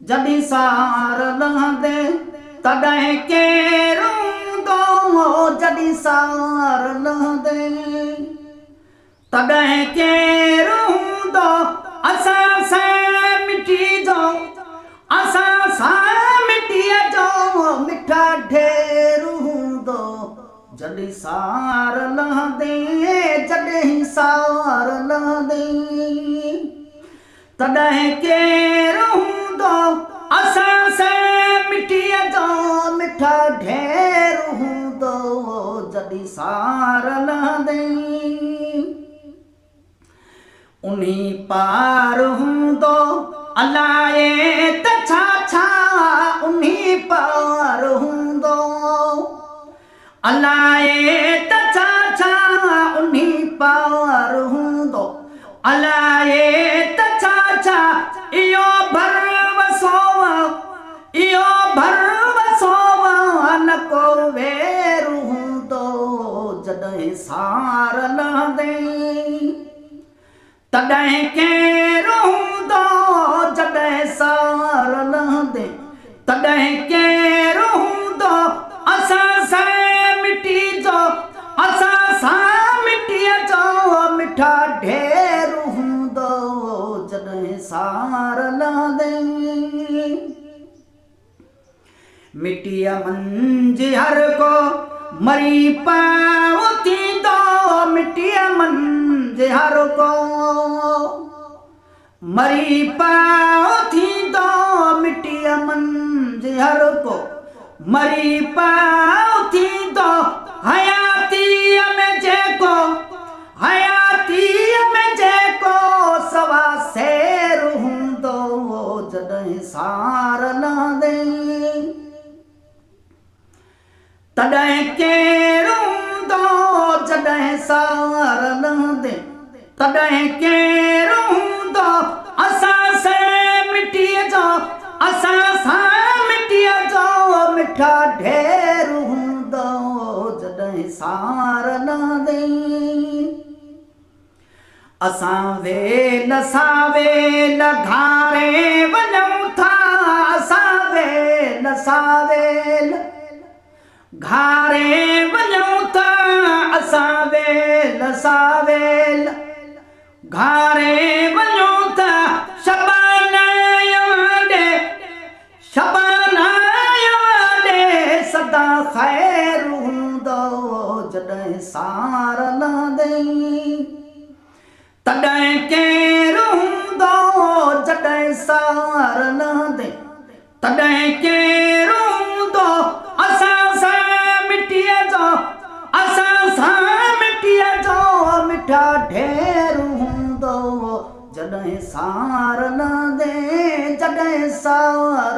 जॾहिं सार लहंदे तॾहिं केरु हूंदो, जॾहिं सार लहंदे तॾहिं केरु हूंदो, असां सां मिटी जो, असां सां मिटीअ जो मिठा ढेर हूंदो। जॾहिं सार लहंदे, जॾहिं सार लहंदे तॾहिं केरु हूंदो, असां सां मिटीअ जो मिठा ढेर हूंदो। जॾहिं सार लहंदे उन्ही पार हूंदो, अलाए त छा छा उन्ही पार हूंदो, अलाए त छा छा उन्ही पार हूंदो, अलाए त छा छा इहो भरवसो, इहो भरवसो न को वेर हूंदो। जॾहिं सार लहंदे तॾहिं केरु हूंदो, जॾहिं सार लहंदे तॾहिं केरु हूंदो, असां सां मिटी जो, असां सां मिटीअ जो मिठा ढेर हूंदो। जॾहिं सार लहंदे मिटीअ मंझि हर को मरी पाउ थींदो, मिटीअ मंझि हर को मरी पाउ थींदो, मिटीअ मंझि हर को मरी पाउ थींदो। हयातीअ में जेको, हयातीअ में जेको सवा शेर हूंदो। जॾहिं सार लहंदे तॾहिं केरु हूंदो, जॾहिं सार लहंदे तॾहिं केरु हूंदो, असां सां मिटीअ जो, असां सां मिटीअ जो मिठा ढेर हूंदो। जॾहिं सार लहंदे असां वेल सावेल घारे वञूं था, असां वेल सावेल घारे वञूं था, असां वेल सावेल घारे वञूं था। शबाना ॾे, शबाना ॾे सदा ख़ैर हूंदो। जॾहिं सार लहंदे तॾहिं केरु हूंदो, जॾहिं सार लहंदे तॾहिं केरु हूंदो, असां सां मिटीअ जो, असां सां मिटीअ जो मिठा ढेर हूंदो। जॾहिं सार लहंदे, जॾहिं सार